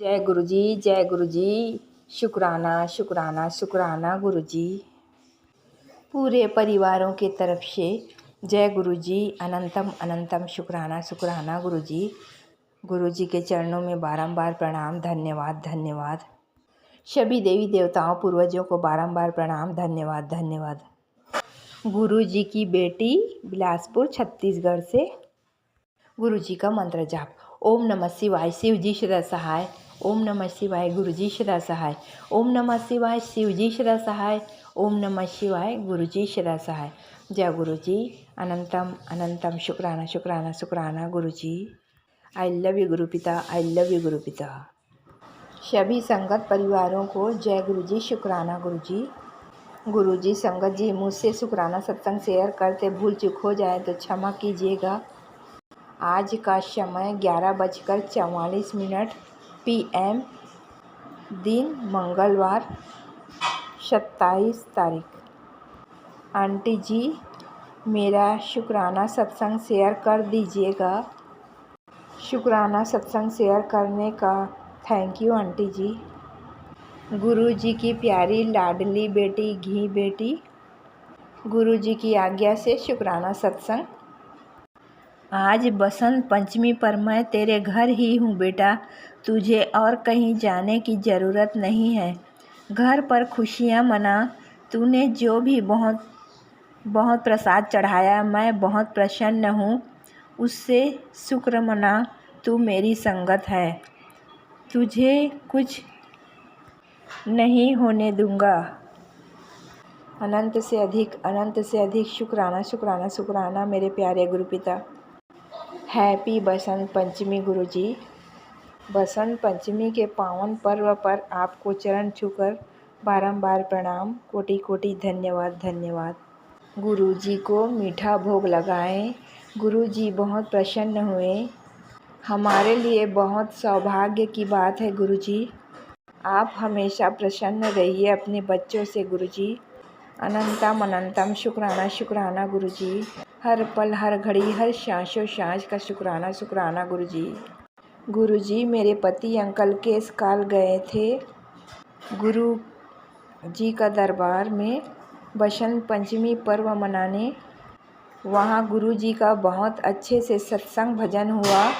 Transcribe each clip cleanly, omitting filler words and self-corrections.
जय गुरु जी, जय गुरु जी। शुक्राना शुक्राना शुक्राना गुरु जी। पूरे परिवारों के तरफ से जय गुरु जी, अनंतम अनंतम शुक्राना शुक्राना गुरु जी। गुरु जी के चरणों में बारंबार प्रणाम, धन्यवाद धन्यवाद। सभी देवी देवताओं पूर्वजों को बारंबार प्रणाम, धन्यवाद धन्यवाद। गुरु जी की बेटी बिलासपुर छत्तीसगढ़ से। गुरु जी का मंत्र जाप। ओम नमः शिवाय, शिव जी सदा सहाय। ओम नमः शिवाय, गुरु जी सदा सहाय। ओम नमः शिवाय, शिव जी सदा सहाय। ओम नमः शिवाय, गुरु जी सदा सहाय। जय गुरु जी, अनंतम अनंतम शुक्राना शुक्राना शुक्राना गुरु जी। आई लव यू गुरु पिता, आई लव यू गुरु पिता। सभी संगत परिवारों को जय गुरु जी, शुक्राना गुरु जी। गुरु जी, संगत जी, मुझसे शुक्राना सत्संग शेयर करते भूल चूक हो जाए तो क्षमा कीजिएगा। आज का समय 11:44 PM, दिन मंगलवार 27 तारीख। आंटी जी, मेरा शुक्राना सत्संग शेयर कर दीजिएगा। शुक्राना सत्संग शेयर करने का थैंक यू आंटी जी। गुरु जी की प्यारी लाडली बेटी घी बेटी, गुरु जी की आज्ञा से शुक्राना सत्संग। आज बसंत पंचमी पर मैं तेरे घर ही हूँ बेटा, तुझे और कहीं जाने की ज़रूरत नहीं है। घर पर खुशियाँ मना। तूने जो भी बहुत बहुत प्रसाद चढ़ाया, मैं बहुत प्रसन्न हूँ, उससे शुक्र मना। तू मेरी संगत है, तुझे कुछ नहीं होने दूँगा। अनंत से अधिक शुक्राना शुक्राना शुक्राना मेरे प्यारे गुरु पिता। हैप्पी बसंत पंचमी गुरु जी। बसंत पंचमी के पावन पर्व पर आपको चरण छूकर बारंबार प्रणाम, कोटि कोटि धन्यवाद धन्यवाद। गुरु जी को मीठा भोग लगाएं। गुरु जी बहुत प्रसन्न हुए। हमारे लिए बहुत सौभाग्य की बात है गुरु जी। आप हमेशा प्रसन्न रहिए अपने बच्चों से गुरु जी। अनंतम अनंतम शुक्राना शुक्राना गुरु जी। हर पल हर घड़ी हर सांसों सांस का शुक्राना शुक्राना गुरु जी। गुरु जी, मेरे पति अंकल केस काल गए थे गुरु जी का दरबार में बसंत पंचमी पर्व मनाने। वहाँ गुरु जी का बहुत अच्छे से सत्संग भजन हुआ।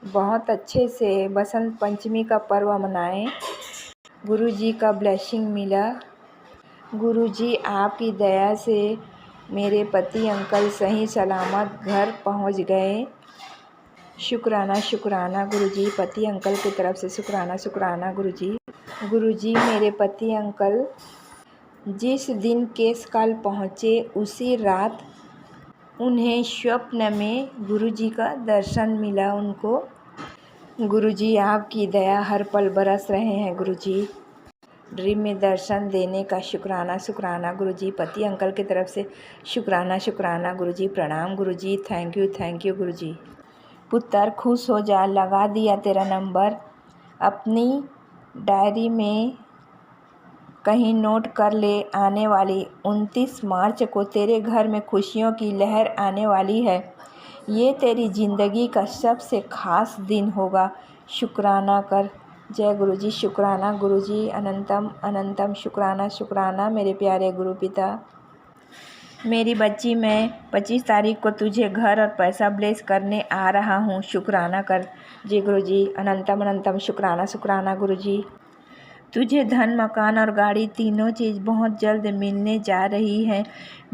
बहुत अच्छे से बसंत पंचमी का पर्व मनाए। गुरु जी का ब्लेसिंग मिला। गुरु जी, आपकी दया से मेरे पति अंकल सही सलामत घर पहुंच गए। शुक्राना शुक्राना गुरु जी। पति अंकल की तरफ से शुक्राना शुक्राना गुरु जी। गुरु जी, मेरे पति अंकल जिस दिन केस काल पहुँचे उसी रात उन्हें स्वप्न में गुरु जी का दर्शन मिला उनको। गुरु जी, आपकी दया हर पल बरस रहे हैं गुरु जी। ड्रीम में दर्शन देने का शुक्राना शुक्राना गुरु जी। पति अंकल की तरफ से शुक्राना शुक्राना गुरु जी। प्रणाम गुरु जी, थैंक यू गुरु जी। पुत्र खुश हो जा, लगा दिया तेरा नंबर। अपनी डायरी में कहीं नोट कर ले, आने वाली 29 मार्च को तेरे घर में खुशियों की लहर आने वाली है। ये तेरी ज़िंदगी का सबसे ख़ास दिन होगा। शुक्राना कर। जय गुरु जी, शुक्राना गुरु जी। अनंतम अनंतम शुक्राना शुक्राना मेरे प्यारे गुरु पिता। मेरी बच्ची, मैं 25 तारीख को तुझे घर और पैसा ब्लेस करने आ रहा हूँ। शुक्राना कर। जय गुरु जी, अनंतम अनंतम शुक्राना शुक्राना गुरु जी। तुझे धन, मकान और गाड़ी तीनों चीज़ बहुत जल्द मिलने जा रही है।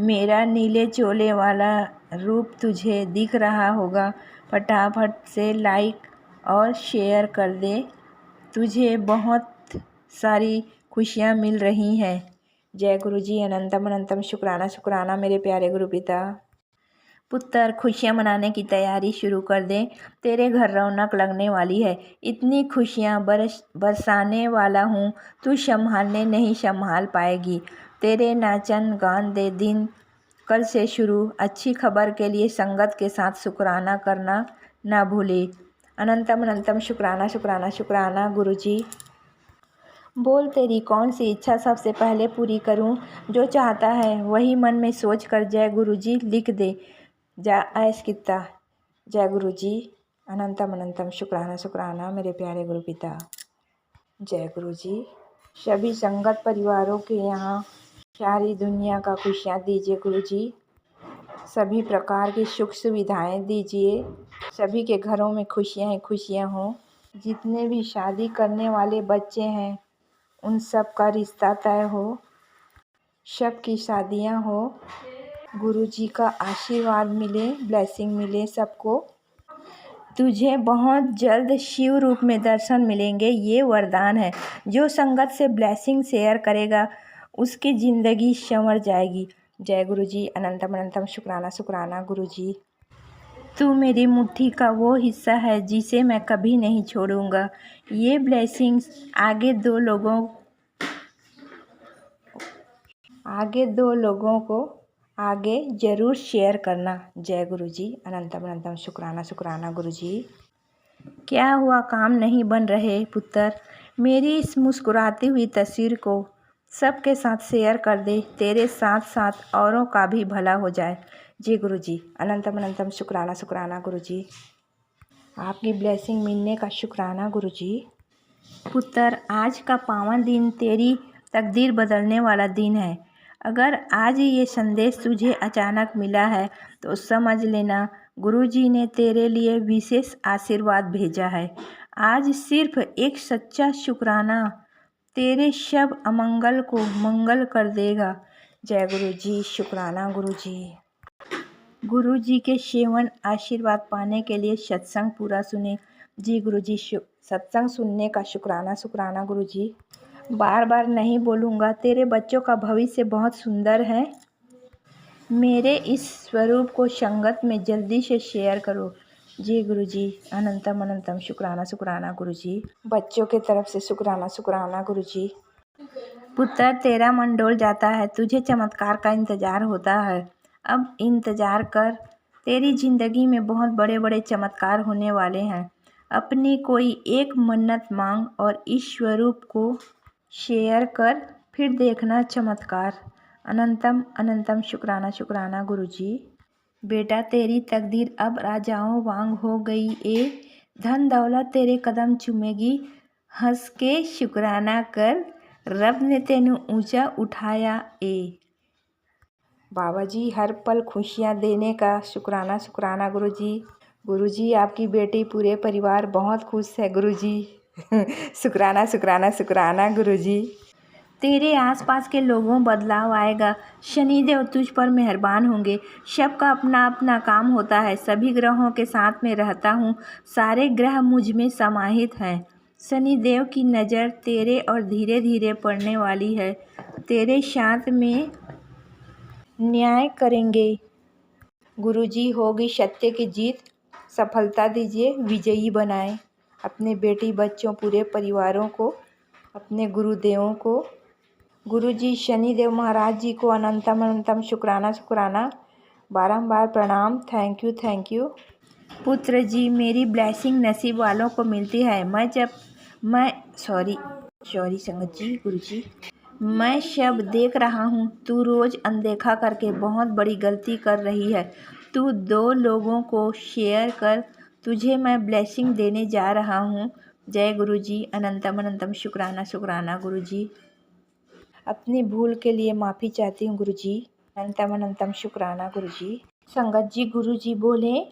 मेरा नीले चोले वाला रूप तुझे दिख रहा होगा। फटाफट से लाइक और शेयर कर दे। तुझे बहुत सारी खुशियाँ मिल रही हैं। जय गुरु जी, अनंतम अनंतम शुक्राना शुक्राना मेरे प्यारे गुरु पिता। पुत्र, खुशियाँ मनाने की तैयारी शुरू कर दे। तेरे घर रौनक लगने वाली है। इतनी खुशियाँ बरसाने वाला हूँ, तू संभालने नहीं संभाल पाएगी। तेरे नाचन गान दे दिन कल से शुरू। अच्छी खबर के लिए संगत के साथ शुक्राना करना ना भूले। अनंतम अनंतम शुक्राना शुक्राना शुक्राना गुरु जी। बोल, तेरी कौन सी इच्छा सबसे पहले पूरी करूं? जो चाहता है वही मन में सोच कर जय गुरु जी लिख दे। जा ऐश किता। जय गुरु जी, अनंतम अनंतम शुक्राना शुक्राना मेरे प्यारे गुरु पिता। जय गुरु जी। सभी संगत परिवारों के यहाँ सारी दुनिया का खुशियाँ दीजिए गुरु जी। सभी प्रकार की सुख सुविधाएं दीजिए। सभी के घरों में खुशियाँ ही खुशियाँ हों। जितने भी शादी करने वाले बच्चे हैं उन सब का रिश्ता तय हो, सबकी शादियां हो। गुरु जी का आशीर्वाद मिले, ब्लेसिंग मिले सबको। तुझे बहुत जल्द शिव रूप में दर्शन मिलेंगे, ये वरदान है। जो संगत से ब्लेसिंग शेयर करेगा उसकी ज़िंदगी संवर जाएगी। जय गुरु जी। अनंतम अनंतम शुक्राना शुक्राना गुरु जी। तू मेरी मुट्ठी का वो हिस्सा है जिसे मैं कभी नहीं छोड़ूंगा। ये ब्लेसिंग्स आगे दो लोगों को आगे ज़रूर शेयर करना। जय गुरु जी। अनंतम अनंतम शुक्राना शुक्राना गुरु जी। क्या हुआ, काम नहीं बन रहे पुत्र? मेरी इस मुस्कुराती हुई तस्वीर को सबके साथ शेयर कर दे, तेरे साथ साथ औरों का भी भला हो जाए। जी गुरु जी। अनंतम अनंतम शुक्राना शुक्राना गुरु जी। आपकी ब्लेसिंग मिलने का शुक्राना गुरु जी। पुत्र, आज का पावन दिन तेरी तकदीर बदलने वाला दिन है। अगर आज ये संदेश तुझे अचानक मिला है तो समझ लेना गुरुजी ने तेरे लिए विशेष आशीर्वाद भेजा है। आज सिर्फ एक सच्चा शुक्राना तेरे सब अमंगल को मंगल कर देगा। जय गुरु जी। शुक्राना गुरु जी। गुरु जी के सेवन आशीर्वाद पाने के लिए सत्संग पूरा सुने। जी गुरु जी। सत्संग सुनने का शुक्राना शुक्राना गुरु जी। बार बार नहीं बोलूँगा, तेरे बच्चों का भविष्य बहुत सुंदर है। मेरे इस स्वरूप को संगत में जल्दी से शेयर करो। जी गुरु जी। अनंतम अनंतम शुक्राना शुक्राना गुरु जी। बच्चों के तरफ से शुक्राना शुक्राना गुरु जी। पुत्र, तेरा मन डोल जाता है, तुझे चमत्कार का इंतज़ार होता है। अब इंतज़ार कर, तेरी ज़िंदगी में बहुत बड़े बड़े चमत्कार होने वाले हैं। अपनी कोई एक मन्नत मांग और इस स्वरूप को शेयर कर, फिर देखना चमत्कार। अनंतम अनंतम शुक्राना शुक्राना गुरु जी। बेटा, तेरी तकदीर अब राजाओं वांग हो गई ए। धन दौलत तेरे कदम चूमेगी। हंस के शुक्राना कर, रब ने तेनू ऊंचा उठाया ए। बाबा जी, हर पल खुशियाँ देने का शुक्राना शुक्राना गुरु जी। गुरु जी, आपकी बेटी पूरे परिवार बहुत खुश है गुरु जी। शुक्राना शुक्राना शुक्राना गुरु जी। तेरे आसपास के लोगों बदलाव आएगा। शनिदेव तुझ पर मेहरबान होंगे। सबका अपना अपना काम होता है। सभी ग्रहों के साथ में रहता हूँ। सारे ग्रह मुझ में समाहित हैं। शनिदेव की नज़र तेरे और धीरे धीरे पड़ने वाली है। तेरे साथ में न्याय करेंगे। गुरुजी, होगी सत्य की जीत। सफलता दीजिए, विजयी बनाएं अपने बेटी बच्चों पूरे परिवारों को, अपने गुरुदेवों को। गुरुजी, शनिदेव महाराज जी को अनंतम अनंतम शुक्राना शुक्राना, बारंबार प्रणाम। Thank you. पुत्र जी, मेरी ब्लेसिंग नसीब वालों को मिलती है। सॉरी संगत जी। गुरुजी, मैं सब देख रहा हूँ। तू रोज़ अनदेखा करके बहुत बड़ी गलती कर रही है। तू 2 लोगों को शेयर कर, तुझे मैं ब्लेसिंग देने जा रहा हूँ। जय गुरु जी। अनंतम अनंतम शुक्राना शुक्राना गुरु जी। अपनी भूल के लिए माफ़ी चाहती हूँ गुरु जी। अनंतम अनंतम शुक्राना गुरु जी। संगत जी, गुरु जी बोले,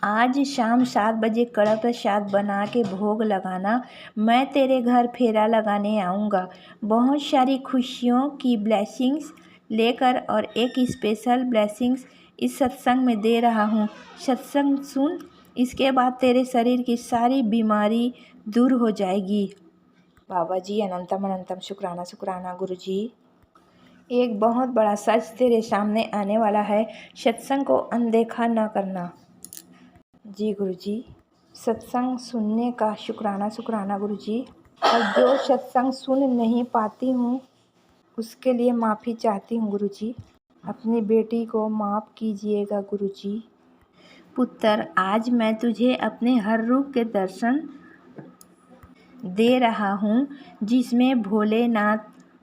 आज शाम 7 बजे कड़ा प्रसाद बना के भोग लगाना। मैं तेरे घर फेरा लगाने आऊँगा। बहुत सारी खुशियों की ब्लेसिंग्स लेकर और एक स्पेशल ब्लेसिंग्स इस सत्संग में दे रहा हूँ। सत्संग सुन, इसके बाद तेरे शरीर की सारी बीमारी दूर हो जाएगी। बाबा जी, अनंतम अनंतम शुक्राना शुक्राना गुरु जी। एक बहुत बड़ा सच तेरे सामने आने वाला है। सत्संग को अनदेखा न करना। जी गुरु जी। सत्संग सुनने का शुक्राना शुक्राना गुरु जी। और जो सत्संग सुन नहीं पाती हूँ उसके लिए माफ़ी चाहती हूँ गुरु जी। अपनी बेटी को माफ़ कीजिएगा गुरु जी। पुत्र, आज मैं तुझे अपने हर रूप के दर्शन दे रहा हूँ, जिसमें भोलेनाथ,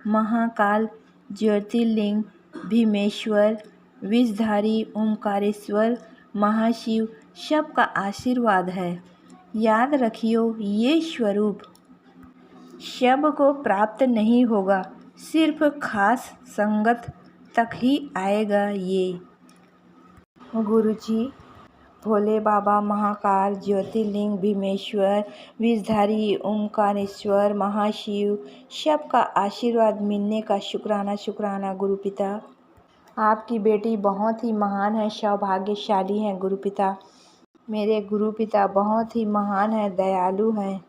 महाकाल, ज्योतिर्लिंग, भीमेश्वर, विषधारी, ओमकारेश्वर, महाशिव सबका आशीर्वाद है। याद रखियो, ये स्वरूप सब को प्राप्त नहीं होगा, सिर्फ खास संगत तक ही आएगा ये। गुरुजी, भोले बाबा, महाकाल, ज्योतिर्लिंग, भीमेश्वर, विषधारी, ओमकारेश्वर, महाशिव, सबका आशीर्वाद मिलने का शुक्राना शुक्राना गुरुपिता। आपकी बेटी बहुत ही महान है, सौभाग्यशाली है गुरुपिता। मेरे गुरुपिता बहुत ही महान है, दयालु हैं।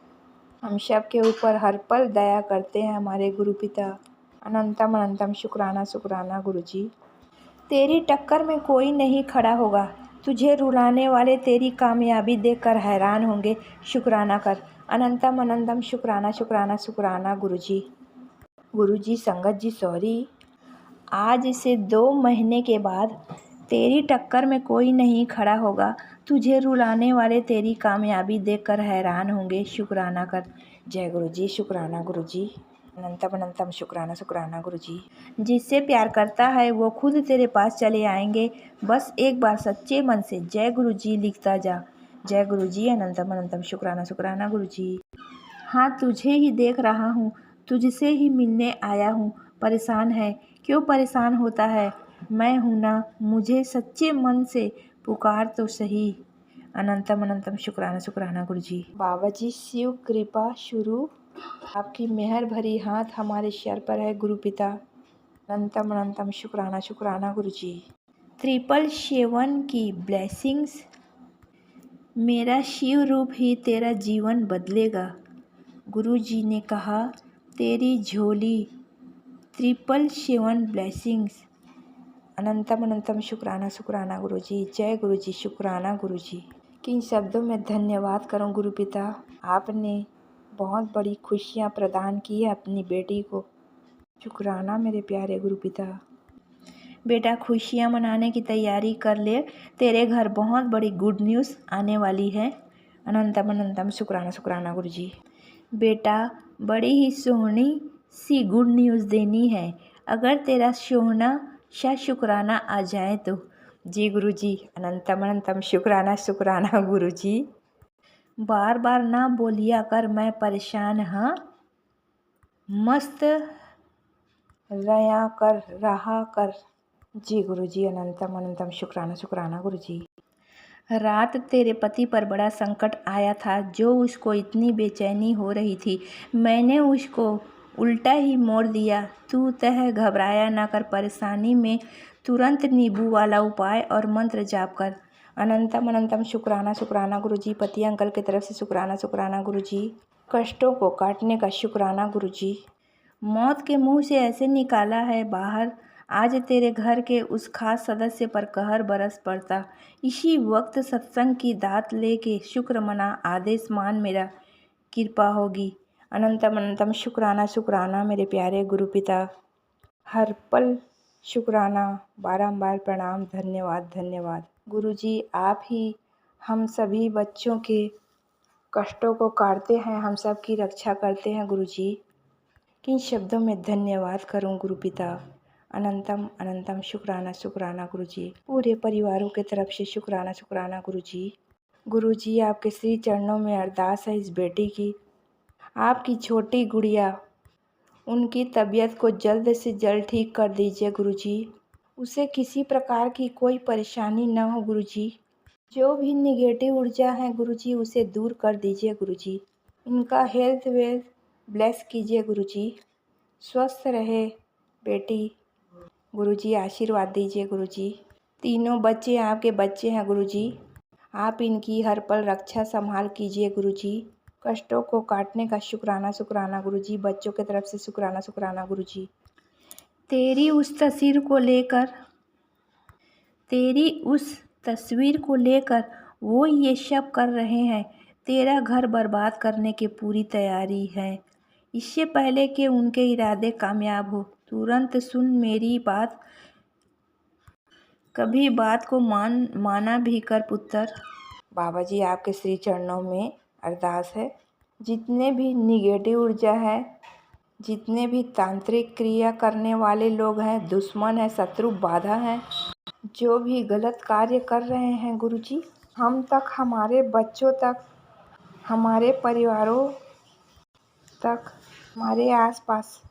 हम सब के ऊपर हर पल दया करते हैं हमारे गुरुपिता। अनंतम अनंतम शुक्राना शुक्राना गुरुजी। तेरी टक्कर में कोई नहीं खड़ा होगा, तुझे रुलाने वाले तेरी कामयाबी देखकर हैरान होंगे, शुक्राना कर। अनंतम अनंतम शुक्राना शुक्राना शुक्राना गुरुजी। गुरुजी, संगत जी सॉरी, आज से 2 महीने के बाद तेरी टक्कर में कोई नहीं खड़ा होगा, तुझे रुलाने वाले तेरी कामयाबी देखकर हैरान होंगे, शुक्राना कर। जय गुरुजी, शुक्राना गुरुजी। अनंतम अनंतम शुक्राना शुक्राना गुरुजी। जिससे प्यार करता है वो खुद तेरे पास चले आएंगे, बस एक बार सच्चे मन से जय गुरुजी लिखता जा। जय गुरुजी, अनंतम अनंतम शुक्राना शुक्राना गुरुजी। हाँ, तुझे ही देख रहा हूँ, तुझसे ही मिलने आया हूँ। परेशान है, क्यों परेशान होता है, मैं हूँ ना, मुझे सच्चे मन से पुकार तो सही। अनंतम अनंतम शुक्राना शुक्राना गुरुजी। बाबा जी, शिव कृपा शुरू, आपकी मेहर भरी हाथ हमारे सर पर है गुरुपिता। अनंतम अनंतम शुक्राना शुक्राना गुरुजी। 777 की ब्लेसिंग्स। मेरा शिव रूप ही तेरा जीवन बदलेगा। गुरुजी ने कहा, तेरी झोली 777 ब्लेसिंग्स। अनंतम अनंतम शुक्राना शुक्राना गुरुजी। जय गुरुजी, शुक्राना गुरुजी। किन शब्दों में धन्यवाद करूं गुरुपिता, आपने बहुत बड़ी खुशियां प्रदान की है अपनी बेटी को। शुक्राना मेरे प्यारे गुरुपिता। बेटा, खुशियां मनाने की तैयारी कर ले, तेरे घर बहुत बड़ी गुड न्यूज़ आने वाली है। अनंतम अनंतम शुक्राना शुक्राना गुरुजी। बेटा, बड़ी ही सोहनी सी गुड न्यूज़ देनी है, अगर तेरा सोहना सा शुक्राना आ जाए तो। जी गुरुजी, अनंतम अनंतम शुक्राना शुक्राना गुरुजी। बार बार ना बोलिया कर मैं परेशान, हाँ, मस्त रहा कर। जी गुरुजी, अनंतम अनंतम शुक्राना शुक्राना गुरुजी। रात तेरे पति पर बड़ा संकट आया था, जो उसको इतनी बेचैनी हो रही थी, मैंने उसको उल्टा ही मोड़ दिया। तू घबराया ना कर, परेशानी में तुरंत नींबू वाला उपाय और मंत्र जाप कर। अनंतम अनंतम शुक्राना शुक्राना गुरुजी। पति अंकल की तरफ से शुक्राना शुक्राना गुरुजी। कष्टों को काटने का शुक्राना गुरुजी। मौत के मुंह से ऐसे निकाला है बाहर, आज तेरे घर के उस खास सदस्य पर कहर बरस पड़ता। इसी वक्त सत्संग की दात लेके शुक्र मना, आदेश मान, मेरा कृपा होगी। अनंतम अनंतम शुक्राना शुक्राना मेरे प्यारे गुरुपिता। हर पल शुक्राना, बारंबार प्रणाम, धन्यवाद धन्यवाद। गुरुजी, आप ही हम सभी बच्चों के कष्टों को काटते हैं, हम सब की रक्षा करते हैं गुरुजी। किन शब्दों में धन्यवाद करूं गुरुपिता। अनंतम अनंतम शुक्राना शुक्राना गुरुजी। पूरे परिवारों के तरफ से शुक्राना शुक्राना गुरुजी। गुरुजी, आपके श्री चरणों में अरदास है इस बेटी की, आपकी छोटी गुड़िया, उनकी तबीयत को जल्द से जल्द ठीक कर दीजिए गुरुजी। उसे किसी प्रकार की कोई परेशानी न हो गुरुजी। जो भी निगेटिव ऊर्जा है गुरुजी, उसे दूर कर दीजिए गुरुजी। इनका हेल्थ वेल्थ ब्लेस कीजिए गुरुजी। स्वस्थ रहे बेटी, गुरुजी आशीर्वाद दीजिए गुरुजी। तीनों बच्चे आपके बच्चे हैं गुरुजी, आप इनकी हर पल रक्षा संभाल कीजिए गुरुजी। कष्टों को काटने का शुक्राना शुक्राना गुरुजी। बच्चों की तरफ से शुक्राना शुक्राना गुरुजी। तेरी उस तस्वीर को लेकर वो ये सब कर रहे हैं, तेरा घर बर्बाद करने की पूरी तैयारी है। इससे पहले कि उनके इरादे कामयाब हो, तुरंत सुन मेरी बात, कभी बात को माना भी कर पुत्र। बाबा जी, आपके श्री चरणों में अरदास है, जितने भी निगेटिव ऊर्जा है, जितने भी तांत्रिक क्रिया करने वाले लोग हैं, दुश्मन है, शत्रु, बाधा है, जो भी गलत कार्य कर रहे हैं गुरुजी, हम तक, हमारे बच्चों तक, हमारे परिवारों तक हमारे आसपास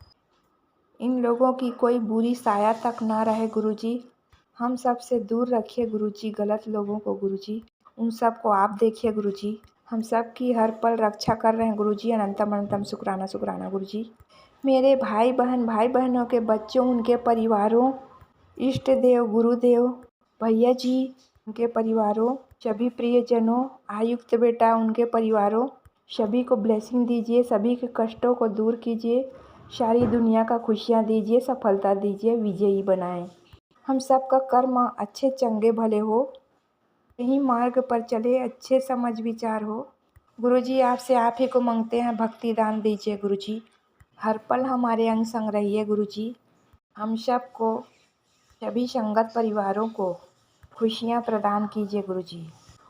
इन लोगों की कोई बुरी साया तक ना रहे गुरुजी। हम सब से दूर रखिए गुरुजी गलत लोगों को गुरुजी। उन सब को आप देखिए गुरुजी। हम सब की हर पल रक्षा कर रहे हैं गुरुजी। अनंतम अनंतम शुक्राना शुक्राना गुरुजी। मेरे भाई बहनों के बच्चों, उनके परिवारों, इष्ट देव, गुरुदेव, भैया जी, उनके परिवारों, सभी प्रियजनों, आयुक्त बेटा, उनके परिवारों, सभी को ब्लेसिंग दीजिए, सभी के कष्टों को दूर कीजिए, सारी दुनिया का खुशियाँ दीजिए, सफलता दीजिए, विजयी बनाएं। हम सब का कर्म अच्छे चंगे भले हो, यही मार्ग पर चले, अच्छे समझ विचार हो। गुरुजी आपसे आप ही को मांगते हैं, भक्ति दान दीजिए गुरुजी। हर पल हमारे अंग संग रहिए गुरुजी। हम सब को, सभी संगत परिवारों को खुशियाँ प्रदान कीजिए गुरुजी।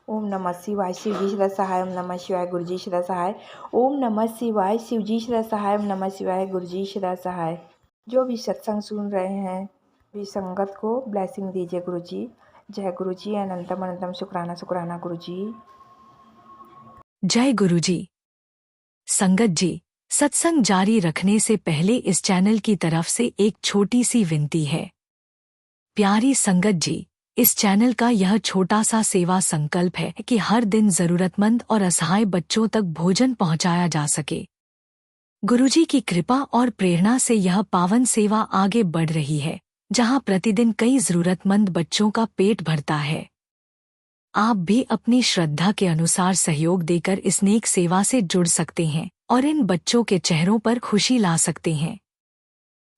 ओम नमः शिवाय, शिव जी सदा सहाय। ओम नमः शिवाय, गुरु जी सदा सहाय। ओम नमः शिवाय, शिव जी सदा सहाय। ओम नमः शिवाय, गुरु जी सदा सहाय। जो भी सत्संग सुन रहे हैं, भी संगत को ब्लेसिंग दीजिए गुरु जी। जय गुरु जी। अनंतम अनंतम शुक्राना शुक्राना गुरु जी। जय गुरु जी। संगत जी, सत्संग जारी रखने से पहले इस चैनल की तरफ से एक छोटी सी विनती है। प्यारी संगत जी, इस चैनल का यह छोटा सा सेवा संकल्प है कि हर दिन जरूरतमंद और असहाय बच्चों तक भोजन पहुंचाया जा सके। गुरुजी की कृपा और प्रेरणा से यह पावन सेवा आगे बढ़ रही है, जहां प्रतिदिन कई जरूरतमंद बच्चों का पेट भरता है। आप भी अपनी श्रद्धा के अनुसार सहयोग देकर इस नेक सेवा से जुड़ सकते हैं और इन बच्चों के चेहरों पर खुशी ला सकते हैं।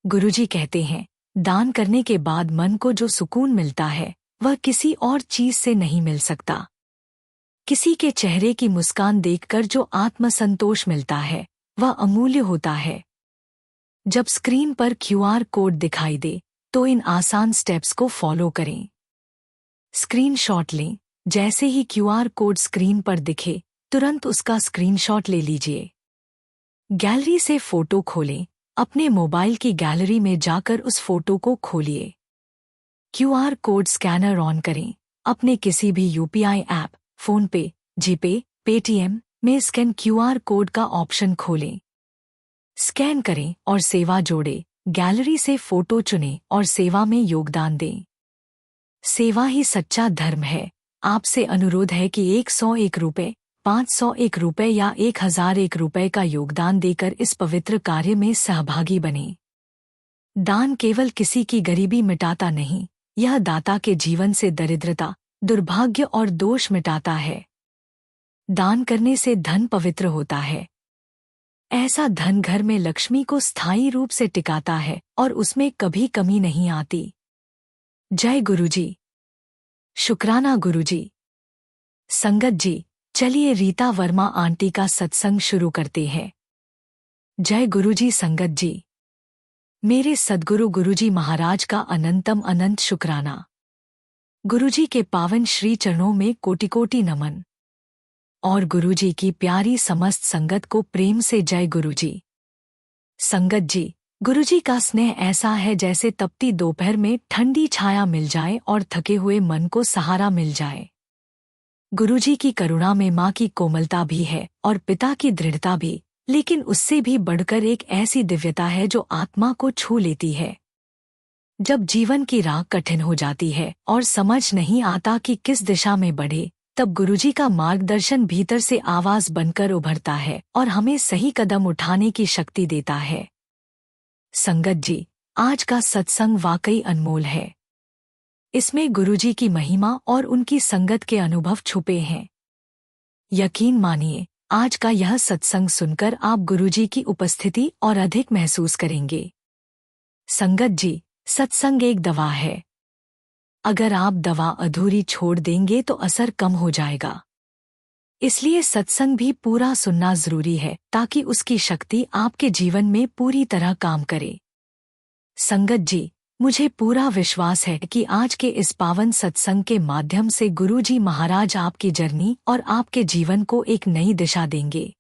गुरुजी कहते हैं, दान करने के बाद मन को जो सुकून मिलता है, वह किसी और चीज से नहीं मिल सकता। किसी के चेहरे की मुस्कान देखकर जो आत्मसंतोष मिलता है, वह अमूल्य होता है। जब स्क्रीन पर क्यूआर कोड दिखाई दे, तो इन आसान स्टेप्स को फॉलो करें। स्क्रीनशॉट लें। जैसे ही क्यूआर कोड स्क्रीन पर दिखे, तुरंत उसका स्क्रीनशॉट ले लीजिए। गैलरी से फोटो खोलें। अपने मोबाइल की गैलरी में जाकर उस फोटो को खोलिए। क्यूआर कोड स्कैनर ऑन करें। अपने किसी भी यूपीआई ऐप, फोनपे, जीपे, पेटीएम में स्कैन क्यूआर कोड का ऑप्शन खोलें। स्कैन करें और सेवा जोड़ें। गैलरी से फोटो चुनें और सेवा में योगदान दें। सेवा ही सच्चा धर्म है। आपसे अनुरोध है कि 101 रुपये, 501 रुपये या 1001 रुपये का योगदान देकर इस पवित्र कार्य में सहभागी बनें। दान केवल किसी की गरीबी मिटाता नहीं, यह दाता के जीवन से दरिद्रता, दुर्भाग्य और दोष मिटाता है। दान करने से धन पवित्र होता है। ऐसा धन घर में लक्ष्मी को स्थायी रूप से टिकाता है और उसमें कभी कमी नहीं आती। जय गुरुजी। शुक्राना गुरुजी। संगत जी, चलिए रीता वर्मा आंटी का सत्संग शुरू करते हैं। जय गुरुजी। संगत जी, मेरे सद्गुरु गुरुजी महाराज का अनंतम अनंत शुक्राना। गुरुजी के पावन श्री चरणों में कोटि कोटि नमन। और गुरुजी की प्यारी समस्त संगत को प्रेम से जय गुरुजी। संगत जी, गुरुजी का स्नेह ऐसा है जैसे तपती दोपहर में ठंडी छाया मिल जाए और थके हुए मन को सहारा मिल जाए। गुरुजी की करुणा में माँ की कोमलता भी है और पिता की दृढ़ता भी, लेकिन उससे भी बढ़कर एक ऐसी दिव्यता है जो आत्मा को छू लेती है। जब जीवन की राह कठिन हो जाती है और समझ नहीं आता कि किस दिशा में बढ़े, तब गुरुजी का मार्गदर्शन भीतर से आवाज बनकर उभरता है और हमें सही कदम उठाने की शक्ति देता है। संगत जी, आज का सत्संग वाकई अनमोल है। इसमें गुरुजी की महिमा और उनकी संगत के अनुभव छुपे हैं। यकीन मानिए, आज का यह सत्संग सुनकर आप गुरुजी की उपस्थिति और अधिक महसूस करेंगे। संगत जी, सत्संग एक दवा है। अगर आप दवा अधूरी छोड़ देंगे तो असर कम हो जाएगा। इसलिए सत्संग भी पूरा सुनना जरूरी है ताकि उसकी शक्ति आपके जीवन में पूरी तरह काम करे। संगत जी, मुझे पूरा विश्वास है कि आज के इस पावन सत्संग के माध्यम से गुरुजी महाराज आपकी जर्नी और आपके जीवन को एक नई दिशा देंगे।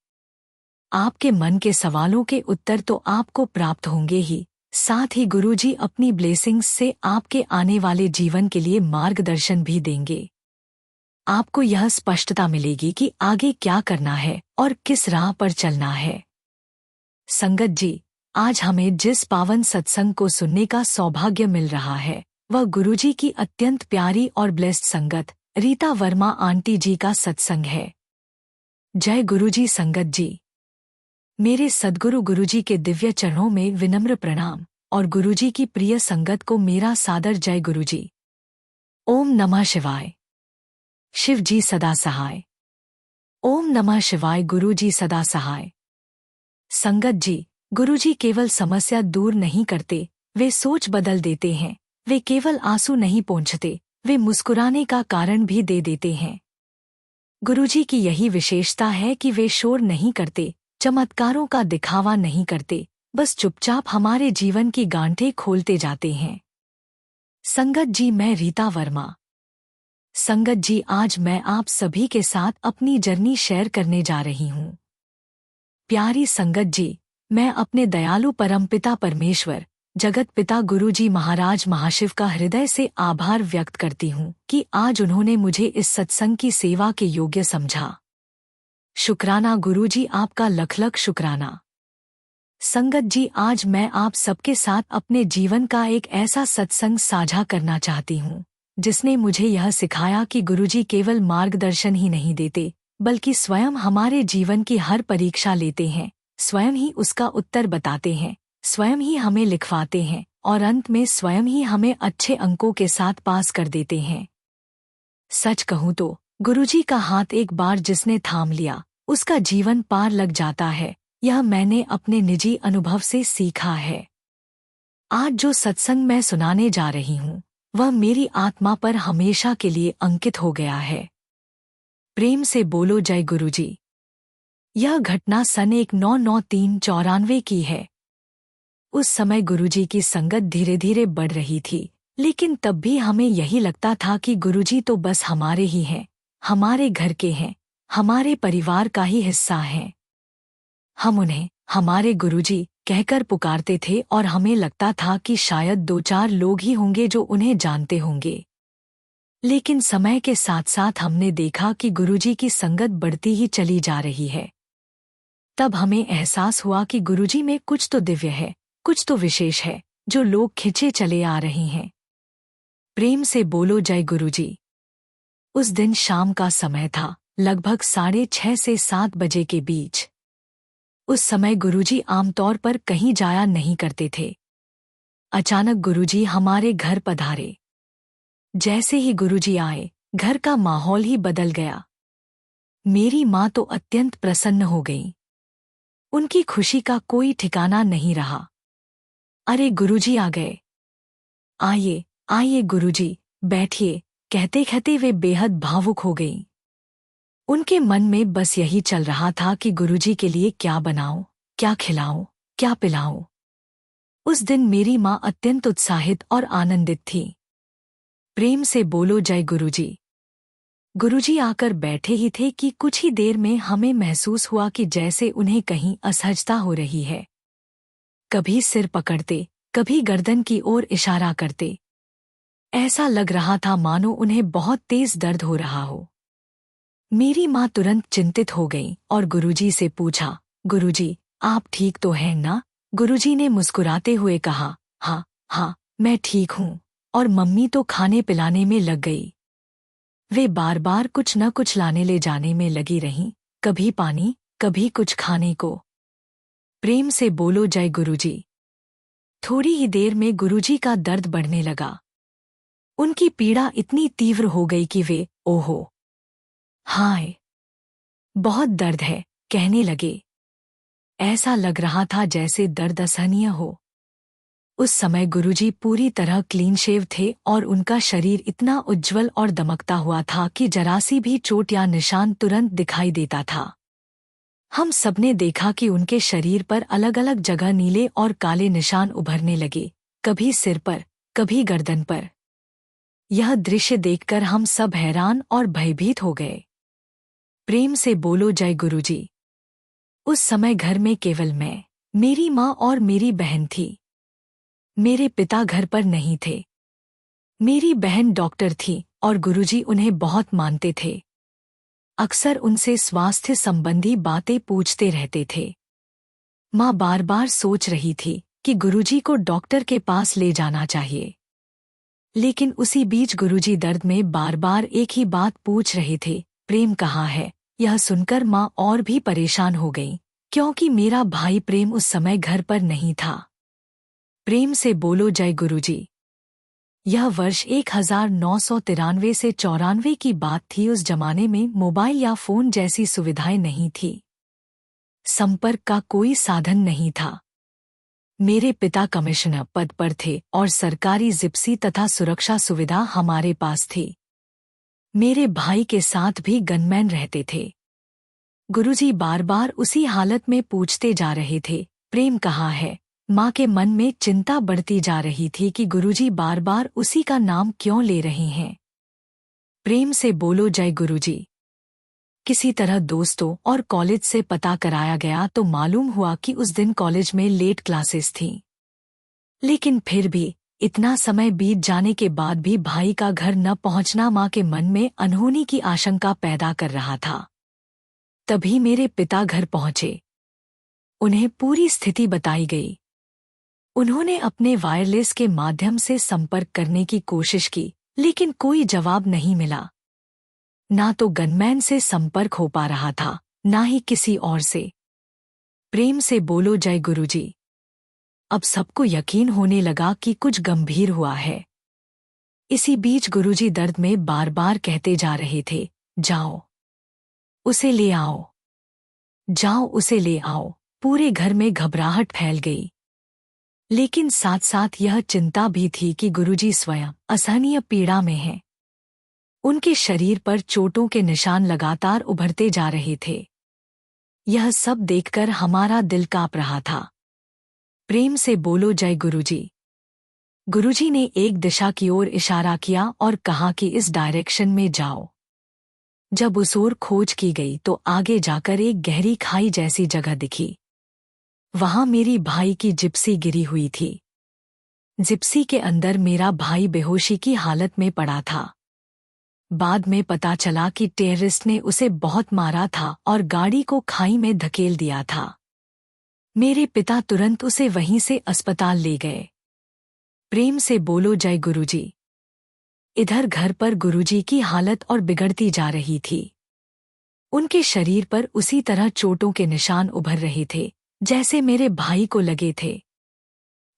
आपके मन के सवालों के उत्तर तो आपको प्राप्त होंगे ही, साथ ही गुरुजी अपनी ब्लेसिंग्स से आपके आने वाले जीवन के लिए मार्गदर्शन भी देंगे। आपको यह स्पष्टता मिलेगी कि आगे क्या करना है और किस राह पर चलना है। संगत जी, आज हमें जिस पावन सत्संग को सुनने का सौभाग्य मिल रहा है वह गुरुजी की अत्यंत प्यारी और ब्लेस्ड संगत रीता वर्मा आंटी जी का सत्संग है। जय गुरुजी संगत जी। मेरे सद्गुरु गुरुजी के दिव्य चरणों में विनम्र प्रणाम और गुरुजी की प्रिय संगत को मेरा सादर जय गुरुजी। ओम नमः शिवाय। शिव जी सदा सहाय। ओम नमः शिवाय। गुरुजी सदा सहाय। संगत जी, गुरुजी केवल समस्या दूर नहीं करते, वे सोच बदल देते हैं। वे केवल आंसू नहीं पोंछते, वे मुस्कुराने का कारण भी दे देते हैं। गुरुजी की यही विशेषता है कि वे शोर नहीं करते, चमत्कारों का दिखावा नहीं करते, बस चुपचाप हमारे जीवन की गांठें खोलते जाते हैं। संगत जी, मैं रीता वर्मा। संगत जी, आज मैं आप सभी के साथ अपनी जर्नी शेयर करने जा रही हूँ। प्यारी संगत जी, मैं अपने दयालु परमपिता परमेश्वर जगत पिता गुरुजी महाराज महाशिव का हृदय से आभार व्यक्त करती हूँ कि आज उन्होंने मुझे इस सत्संग की सेवा के योग्य समझा। शुक्राना गुरुजी, आपका लख लख शुक्राना। संगत जी, आज मैं आप सबके साथ अपने जीवन का एक ऐसा सत्संग साझा करना चाहती हूँ जिसने मुझे यह सिखाया कि गुरुजी केवल मार्गदर्शन ही नहीं देते बल्कि स्वयं हमारे जीवन की हर परीक्षा लेते हैं, स्वयं ही उसका उत्तर बताते हैं, स्वयं ही हमें लिखवाते हैं और अंत में स्वयं ही हमें अच्छे अंकों के साथ पास कर देते हैं। सच कहूँ तो गुरुजी का हाथ एक बार जिसने थाम लिया उसका जीवन पार लग जाता है, यह मैंने अपने निजी अनुभव से सीखा है। आज जो सत्संग मैं सुनाने जा रही हूँ वह मेरी आत्मा पर हमेशा के लिए अंकित हो गया है। प्रेम से बोलो जय गुरुजी। यह घटना सन 1993-94 की है। उस समय गुरुजी की संगत धीरे धीरे बढ़ रही थी, लेकिन तब भी हमें यही लगता था कि गुरुजी तो बस हमारे ही हैं, हमारे घर के हैं, हमारे परिवार का ही हिस्सा हैं। हम उन्हें हमारे गुरुजी कहकर पुकारते थे और हमें लगता था कि शायद 2-4 लोग ही होंगे जो उन्हें जानते होंगे। लेकिन समय के साथ साथ हमने देखा कि गुरुजी की संगत बढ़ती ही चली जा रही है। तब हमें एहसास हुआ कि गुरुजी में कुछ तो दिव्य है, कुछ तो विशेष है जो लोग खिंचे चले आ रहे हैं। प्रेम से बोलो जय गुरुजी। उस दिन शाम का समय था, लगभग 6:30 से 7 बजे के बीच। उस समय गुरुजी आमतौर पर कहीं जाया नहीं करते थे। अचानक गुरुजी हमारे घर पधारे। जैसे ही गुरुजी आए, घर का माहौल ही बदल गया। मेरी माँ तो अत्यंत प्रसन्न हो गई। उनकी खुशी का कोई ठिकाना नहीं रहा। अरे गुरुजी आ गए। आइए आइए गुरुजी, बैठिए, कहते कहते वे बेहद भावुक हो गईं। उनके मन में बस यही चल रहा था कि गुरुजी के लिए क्या बनाऊं, क्या खिलाऊं, क्या पिलाऊं। उस दिन मेरी माँ अत्यंत उत्साहित और आनंदित थी। प्रेम से बोलो जय गुरुजी। गुरुजी आकर बैठे ही थे कि कुछ ही देर में हमें महसूस हुआ कि जैसे उन्हें कहीं असहजता हो रही है। कभी सिर पकड़ते, कभी गर्दन की ओर इशारा करते। ऐसा लग रहा था मानो उन्हें बहुत तेज दर्द हो रहा हो। मेरी माँ तुरंत चिंतित हो गई और गुरुजी से पूछा, गुरुजी आप ठीक तो हैं ना? गुरुजी ने मुस्कुराते हुए कहा, हाँ हाँ मैं ठीक हूँ। और मम्मी तो खाने पिलाने में लग गई। वे बार बार कुछ न कुछ लाने ले जाने में लगी रहीं, कभी पानी, कभी कुछ खाने को। प्रेम से बोलो जय गुरुजी। थोड़ी ही देर में गुरुजी का दर्द बढ़ने लगा। उनकी पीड़ा इतनी तीव्र हो गई कि वे, ओहो हाय, बहुत दर्द है, कहने लगे। ऐसा लग रहा था जैसे दर्द असहनीय हो। उस समय गुरुजी पूरी तरह क्लीन शेव थे और उनका शरीर इतना उज्ज्वल और दमकता हुआ था कि जरासी भी चोट या निशान तुरंत दिखाई देता था। हम सबने देखा कि उनके शरीर पर अलग अलग जगह नीले और काले निशान उभरने लगे, कभी सिर पर, कभी गर्दन पर। यह दृश्य देखकर हम सब हैरान और भयभीत हो गए। प्रेम से बोलो जय गुरुजी। उस समय घर में केवल मैं, मेरी माँ और मेरी बहन थी। मेरे पिता घर पर नहीं थे। मेरी बहन डॉक्टर थी और गुरुजी उन्हें बहुत मानते थे। अक्सर उनसे स्वास्थ्य संबंधी बातें पूछते रहते थे। माँ बार बार सोच रही थी कि गुरुजी को डॉक्टर के पास ले जाना चाहिए, लेकिन उसी बीच गुरुजी दर्द में बार बार एक ही बात पूछ रहे थे, प्रेम कहाँ है। यह सुनकर माँ और भी परेशान हो गई, क्योंकि मेरा भाई प्रेम उस समय घर पर नहीं था। प्रेम से बोलो जय गुरुजी। यह वर्ष 1993 से 94 की बात थी। उस जमाने में मोबाइल या फोन जैसी सुविधाएं नहीं थी, संपर्क का कोई साधन नहीं था। मेरे पिता कमिश्नर पद पर थे और सरकारी जिप्सी तथा सुरक्षा सुविधा हमारे पास थी। मेरे भाई के साथ भी गनमैन रहते थे। गुरुजी बार बार उसी हालत में पूछते जा रहे थे, प्रेम कहाँ है। माँ के मन में चिंता बढ़ती जा रही थी कि गुरुजी बार बार उसी का नाम क्यों ले रहे हैं। प्रेम से बोलो जय गुरुजी। किसी तरह दोस्तों और कॉलेज से पता कराया गया तो मालूम हुआ कि उस दिन कॉलेज में लेट क्लासेस थीं। लेकिन फिर भी इतना समय बीत जाने के बाद भी भाई का घर न पहुंचना माँ के मन में अनहोनी की आशंका पैदा कर रहा था। तभी मेरे पिता घर पहुंचे। उन्हें पूरी स्थिति बताई गई। उन्होंने अपने वायरलेस के माध्यम से संपर्क करने की कोशिश की, लेकिन कोई जवाब नहीं मिला। ना तो गनमैन से संपर्क हो पा रहा था, ना ही किसी और से। प्रेम से बोलो जय गुरुजी। अब सबको यकीन होने लगा कि कुछ गंभीर हुआ है। इसी बीच गुरुजी दर्द में बार बार कहते जा रहे थे, जाओ उसे ले आओ, जाओ उसे ले आओ। पूरे घर में घबराहट फैल गई, लेकिन साथ साथ यह चिंता भी थी कि गुरुजी स्वयं असहनीय पीड़ा में हैं। उनके शरीर पर चोटों के निशान लगातार उभरते जा रहे थे। यह सब देखकर हमारा दिल कांप रहा था। प्रेम से बोलो जय गुरुजी। गुरुजी ने एक दिशा की ओर इशारा किया और कहा कि इस डायरेक्शन में जाओ। जब उस ओर खोज की गई तो आगे जाकर एक गहरी खाई जैसी जगह दिखी। वहां मेरी भाई की जिप्सी गिरी हुई थी। जिप्सी के अंदर मेरा भाई बेहोशी की हालत में पड़ा था। बाद में पता चला कि टेररिस्ट ने उसे बहुत मारा था और गाड़ी को खाई में धकेल दिया था। मेरे पिता तुरंत उसे वहीं से अस्पताल ले गए। प्रेम से बोलो जय गुरुजी। इधर घर पर गुरुजी की हालत और बिगड़ती जा रही थी। उनके शरीर पर उसी तरह चोटों के निशान उभर रहे थे जैसे मेरे भाई को लगे थे।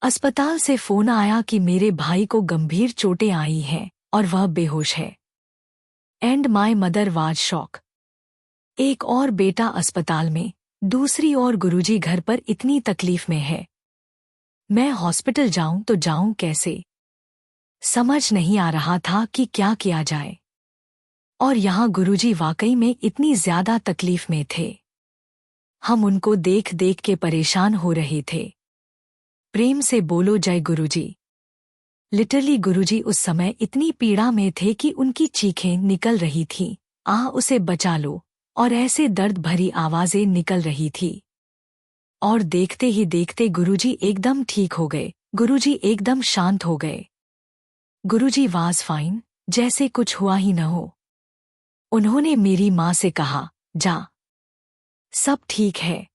अस्पताल से फोन आया कि मेरे भाई को गंभीर चोटें आई हैं और वह बेहोश है। And my mother was shock. एक और बेटा अस्पताल में, दूसरी ओर गुरुजी घर पर इतनी तकलीफ में है। मैं हॉस्पिटल जाऊं तो जाऊं कैसे? समझ नहीं आ रहा था कि क्या किया जाए। और यहाँ गुरुजी वाकई में इतनी ज्यादा तकलीफ में थे। हम उनको देख देख के परेशान हो रहे थे। प्रेम से बोलो जय गुरुजी। लिटरली गुरुजी उस समय इतनी पीड़ा में थे कि उनकी चीखें निकल रही थीं, उसे बचा लो, और ऐसे दर्द भरी आवाजें निकल रही थी। और देखते ही देखते गुरुजी एकदम ठीक हो गए। गुरुजी एकदम शांत हो गए। गुरुजी वाज फाइन, जैसे कुछ हुआ ही न हो। उन्होंने मेरी माँ से कहा, जा, सब ठीक है,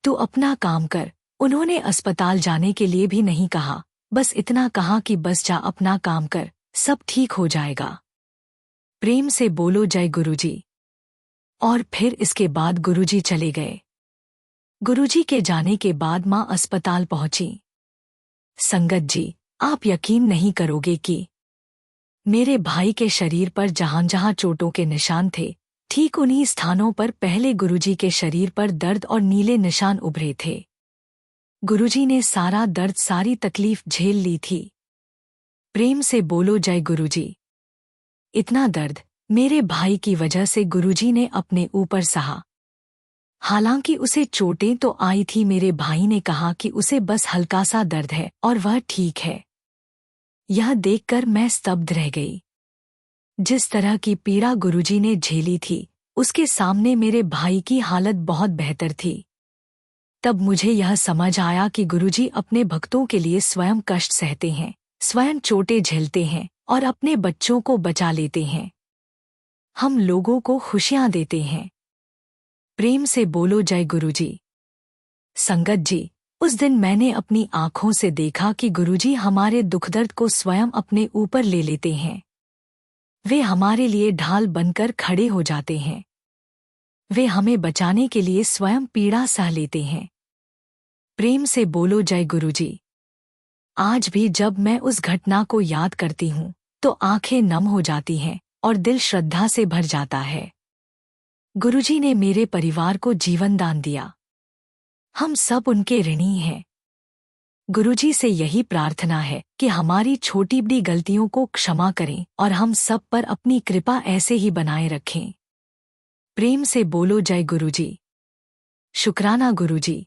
तू अपना काम कर। उन्होंने अस्पताल जाने के लिए भी नहीं कहा, बस इतना कहा कि बस जा, अपना काम कर, सब ठीक हो जाएगा। प्रेम से बोलो जय गुरुजी। और फिर इसके बाद गुरुजी चले गए। गुरुजी के जाने के बाद माँ अस्पताल पहुंची। संगत जी, आप यकीन नहीं करोगे कि मेरे भाई के शरीर पर जहां जहां चोटों के निशान थे, ठीक उन्हीं स्थानों पर पहले गुरुजी के शरीर पर दर्द और नीले निशान उभरे थे। गुरुजी ने सारा दर्द, सारी तकलीफ झेल ली थी। प्रेम से बोलो जय गुरुजी। इतना दर्द मेरे भाई की वजह से गुरुजी ने अपने ऊपर सहा। हालांकि उसे चोटें तो आई थी, मेरे भाई ने कहा कि उसे बस हल्का सा दर्द है और वह ठीक है। यह देखकर मैं स्तब्ध रह गई। जिस तरह की पीड़ा गुरुजी ने झेली थी, उसके सामने मेरे भाई की हालत बहुत बेहतर थी। तब मुझे यह समझ आया कि गुरुजी अपने भक्तों के लिए स्वयं कष्ट सहते हैं, स्वयं चोटें झेलते हैं और अपने बच्चों को बचा लेते हैं। हम लोगों को खुशियां देते हैं। प्रेम से बोलो जय गुरुजी। संगत जी, उस दिन मैंने अपनी आंखों से देखा कि गुरुजी हमारे दुख दर्द को स्वयं अपने ऊपर ले लेते हैं। वे हमारे लिए ढाल बनकर खड़े हो जाते हैं। वे हमें बचाने के लिए स्वयं पीड़ा सह लेते हैं। प्रेम से बोलो जय गुरुजी। आज भी जब मैं उस घटना को याद करती हूँ तो आंखें नम हो जाती हैं और दिल श्रद्धा से भर जाता है। गुरुजी ने मेरे परिवार को जीवन दान दिया। हम सब उनके ऋणी हैं। गुरुजी से यही प्रार्थना है कि हमारी छोटी बड़ी गलतियों को क्षमा करें और हम सब पर अपनी कृपा ऐसे ही बनाए रखें। प्रेम से बोलो जय गुरुजी। शुक्राना गुरुजी।